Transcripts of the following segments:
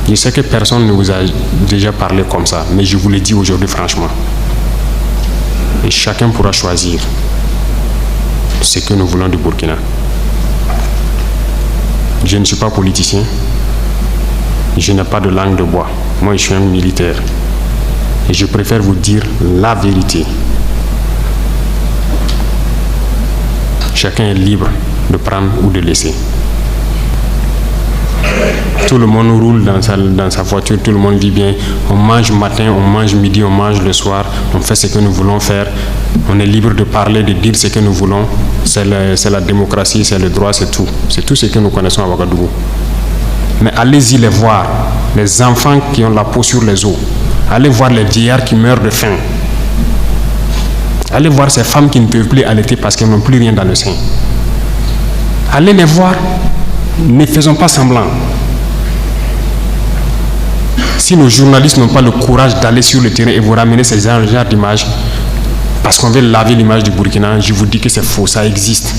Je sais que personne ne vous a déjà parlé comme ça, mais je vous le dis aujourd'hui franchement. Et chacun pourra choisir ce que nous voulons du Burkina. Je ne suis pas politicien. Je n'ai pas de langue de bois. Moi, je suis un militaire. Et je préfère vous dire la vérité. Chacun est libre de prendre ou de laisser. Tout le monde roule dans sa voiture, tout le monde vit bien. On mange matin, on mange midi, on mange le soir. On fait ce que nous voulons faire. On est libre de parler, de dire ce que nous voulons. C'est la démocratie, c'est le droit, c'est tout. C'est tout ce que nous connaissons à Ouagadougou. Mais allez-y les voir, les enfants qui ont la peau sur les os. Allez voir les vieillards qui meurent de faim. Allez voir ces femmes qui ne peuvent plus allaiter parce qu'elles n'ont plus rien dans le sein. Allez les voir, ne faisons pas semblant. Si nos journalistes n'ont pas le courage d'aller sur le terrain et vous ramener ces genres d'images, parce qu'on veut laver l'image du Burkina, je vous dis que c'est faux, ça existe.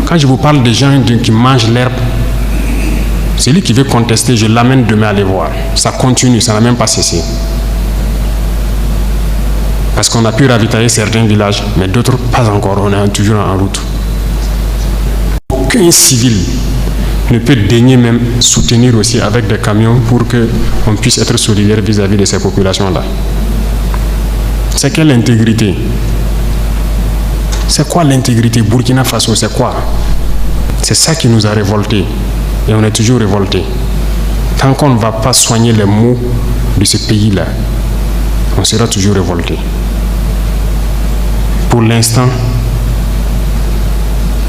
Quand je vous parle des gens qui mangent l'herbe, celui qui veut contester, je l'amène demain à les voir. Ça continue, ça n'a même pas cessé. Parce qu'on a pu ravitailler certains villages, mais d'autres pas encore, on est toujours en route. Aucun civil ne peut daigner même soutenir aussi avec des camions pour qu'on puisse être solidaire vis-à-vis de ces populations-là. C'est quelle intégrité? C'est quoi l'intégrité? Burkina Faso, c'est quoi? C'est ça qui nous a révoltés. Et on est toujours révoltés. Tant qu'on ne va pas soigner les maux de ce pays-là, on sera toujours révoltés. Pour l'instant,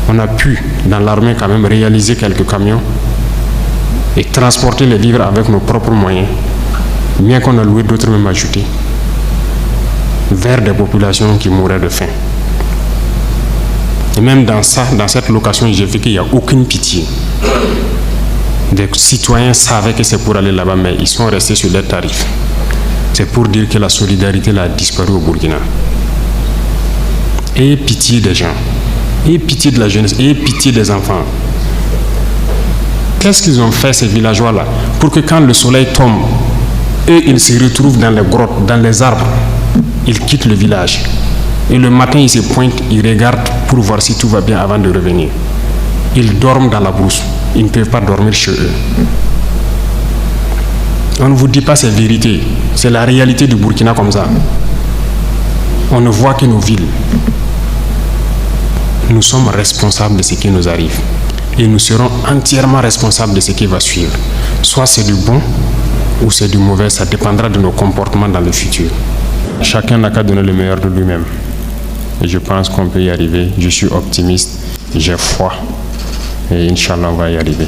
on a pu, dans l'armée quand même, réaliser quelques camions et transporter les vivres avec nos propres moyens, bien qu'on a loué d'autres même ajoutés, vers des populations qui mouraient de faim. Et même dans cette location, j'ai vu qu'il n'y a aucune pitié. Des citoyens savaient que c'est pour aller là-bas, mais ils sont restés sur leurs tarifs. C'est pour dire que la solidarité là a disparu au Burkina. Ayez pitié des gens, ayez pitié de la jeunesse, ayez pitié des enfants. Qu'est-ce qu'ils ont fait ces villageois-là pour que quand le soleil tombe, eux ils se retrouvent dans les grottes, dans les arbres, ils quittent le village. Et le matin, ils se pointent, ils regardent pour voir si tout va bien avant de revenir. Ils dorment dans la brousse. Ils ne peuvent pas dormir chez eux. On ne vous dit pas ces vérités. C'est la réalité du Burkina comme ça. On ne voit que nos villes. Nous sommes responsables de ce qui nous arrive. Et nous serons entièrement responsables de ce qui va suivre. Soit c'est du bon ou c'est du mauvais. Ça dépendra de nos comportements dans le futur. Chacun n'a qu'à donner le meilleur de lui-même. Et je pense qu'on peut y arriver. Je suis optimiste, j'ai foi. Et Inch'Allah, on va y arriver.